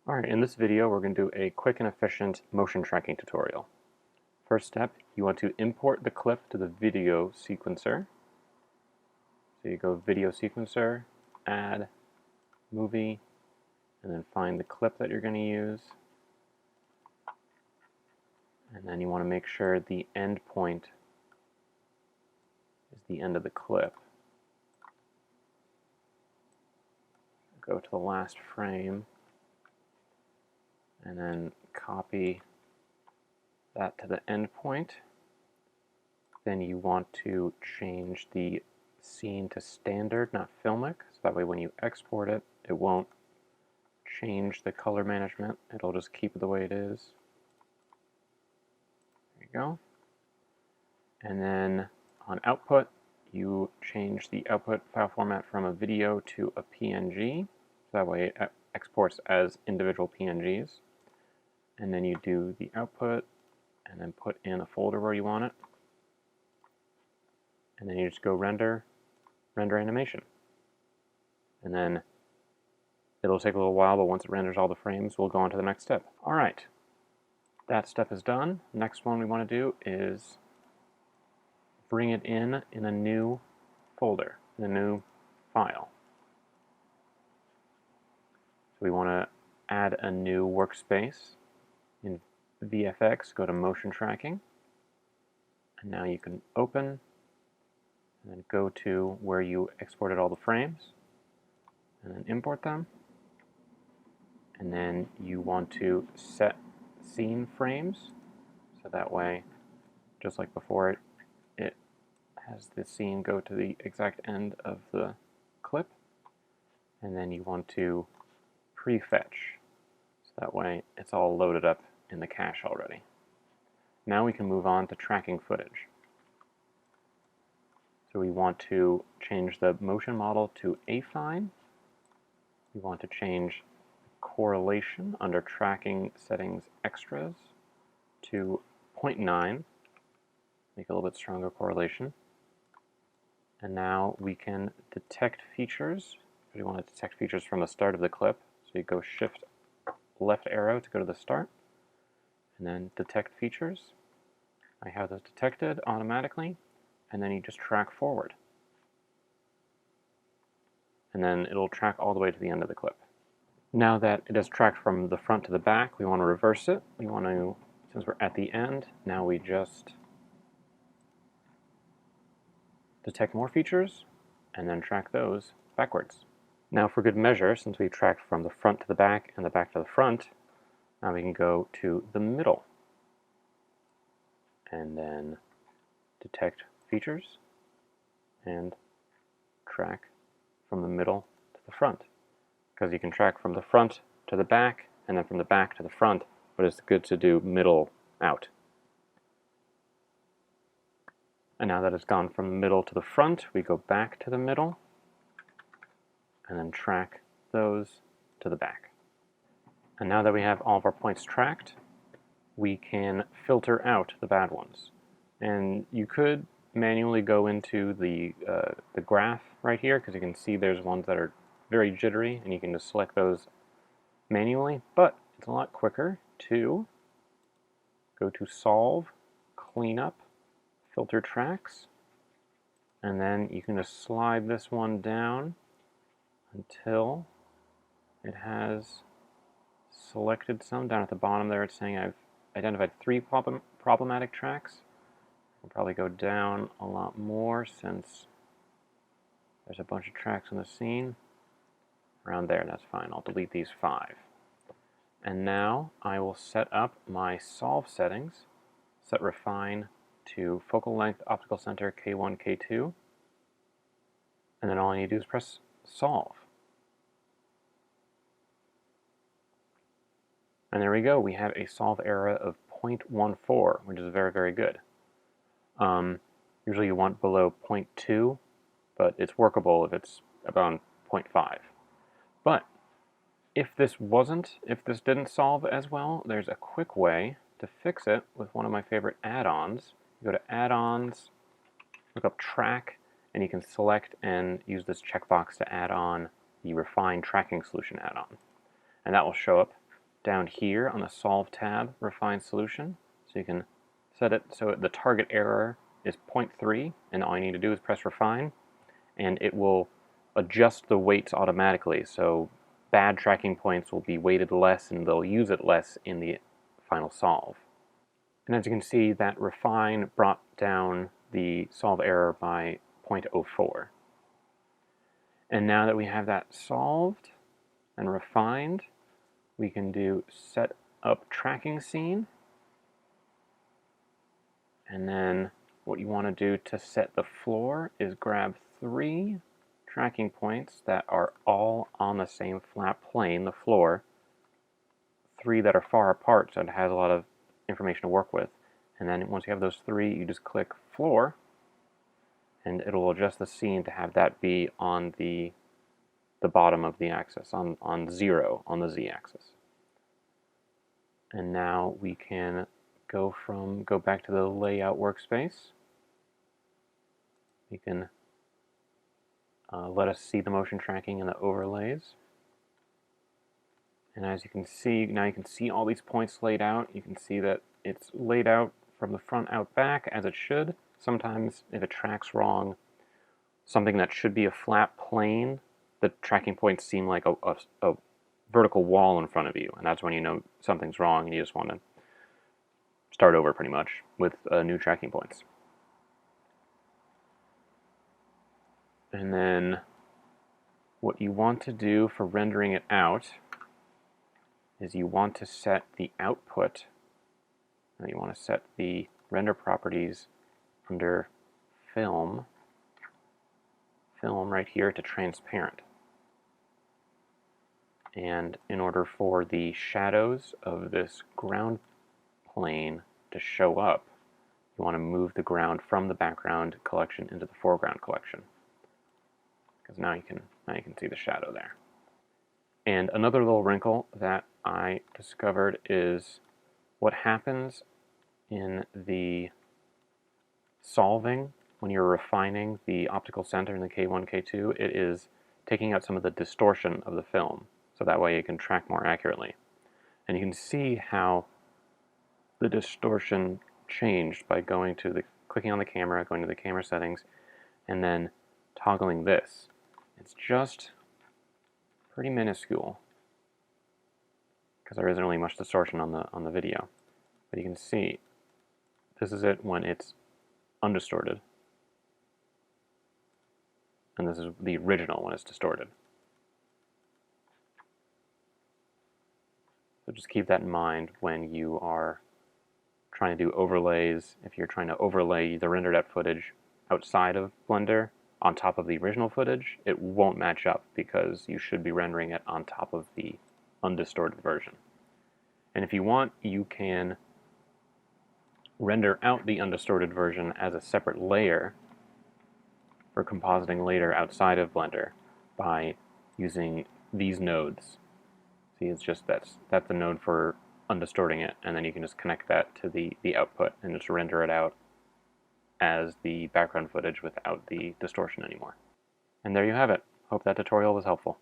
Alright, in this video we're going to do a quick and efficient motion tracking tutorial. First step, you want to import the clip to the video sequencer. So you go video sequencer, add, movie, and then find the clip that you're going to use. And then you want to make sure the end point is the end of the clip. Go to the last frame and then copy that to the end point. Then you want to change the scene to standard, not filmic, so that way when you export it, it won't change the color management. It'll just keep it the way it is. There you go. And then on output, you change the output file format from a video to a PNG, so that way it exports as individual PNGs. And then you do the output and then put in a folder where you want it. And then you just go render animation. And then it'll take a little while, but once it renders all the frames, we'll go on to the next step. Alright, that step is done. Next one we want to do is bring it in a new folder, in a new file. So we want to add a new workspace. In VFX, go to motion tracking, and now you can open and then go to where you exported all the frames and then import them. And then you want to set scene frames, so that way, just like before, it has the scene go to the exact end of the clip. And then you want to prefetch, so that way it's all loaded up in the cache already. Now we can move on to tracking footage. So we want to change the motion model to affine. We want to change correlation under tracking settings extras to 0.9, make a little bit stronger correlation. And now we can detect features. We want to detect features from the start of the clip. So you go shift left arrow to go to the start, and then detect features. I have those detected automatically, and then you just track forward. And then it'll track all the way to the end of the clip. Now that it has tracked from the front to the back, we want to reverse it. We want to, since we're at the end, now we just detect more features and then track those backwards. Now for good measure, since we tracked from the front to the back and the back to the front, now we can go to the middle and then detect features and track from the middle to the front. Because you can track from the front to the back and then from the back to the front, but it's good to do middle out. And now that it's gone from the middle to the front, we go back to the middle and then track those to the back. And now that we have all of our points tracked, we can filter out the bad ones. And you could manually go into the graph right here, because you can see there's ones that are very jittery, and you can just select those manually. But it's a lot quicker to go to Solve, Clean Up, Filter Tracks, and then you can just slide this one down until it has selected some. Down at the bottom there it's saying I've identified 3 problematic tracks. We'll probably go down a lot more since there's a bunch of tracks in the scene. Around there, that's fine. I'll delete these 5. And now I will set up my solve settings. Set refine to focal length, optical center, K1, K2. And then all I need to do is press solve. And there we go. We have a solve error of 0.14, which is very, very good. Usually you want below 0.2, but it's workable if it's about 0.5. But if this didn't solve as well, there's a quick way to fix it with one of my favorite add-ons. You go to add-ons, look up track, and you can select and use this checkbox to add on the Refine Tracking Solution add-on. And that will show up down here on the Solve tab, Refine Solution. So you can set it so the target error is 0.3, and all you need to do is press Refine, and it will adjust the weights automatically. So bad tracking points will be weighted less, and they'll use it less in the final solve. And as you can see, that Refine brought down the solve error by 0.04. And now that we have that solved and refined, we can do set up tracking scene. And then what you want to do to set the floor is grab 3 tracking points that are all on the same flat plane, the floor, 3 that are far apart so it has a lot of information to work with. And then once you have those 3, you just click floor, and it'll adjust the scene to have that be on the bottom of the axis, on 0 on the z-axis. And now we can go back to the layout workspace. You can let us see the motion tracking and the overlays. And as you can see, now you can see all these points laid out. You can see that it's laid out from the front out back as it should. Sometimes if it tracks wrong, something that should be a flat plane, the tracking points seem like a vertical wall in front of you, and that's when you know something's wrong and you just want to start over pretty much with new tracking points. And then what you want to do for rendering it out is you want to set the output, and you want to set the render properties under film right here to transparent. And in order for the shadows of this ground plane to show up, you want to move the ground from the background collection into the foreground collection, because now you can see the shadow there. And another little wrinkle that I discovered is what happens in the solving when you're refining the optical center in the K1, K2. It is taking out some of the distortion of the film, so that way you can track more accurately. And you can see how the distortion changed by clicking on the camera, going to the camera settings, and then toggling this. It's just pretty minuscule because there isn't really much distortion on the video. But you can see this is it when it's undistorted, and this is the original when it's distorted. So just keep that in mind when you are trying to do overlays. If you're trying to overlay the rendered out footage outside of Blender on top of the original footage, it won't match up because you should be rendering it on top of the undistorted version. And if you want, you can render out the undistorted version as a separate layer for compositing later outside of Blender by using these nodes. See, it's just that's the node for undistorting it, and then you can just connect that to the output and just render it out as the background footage without the distortion anymore. And there you have it. Hope that tutorial was helpful.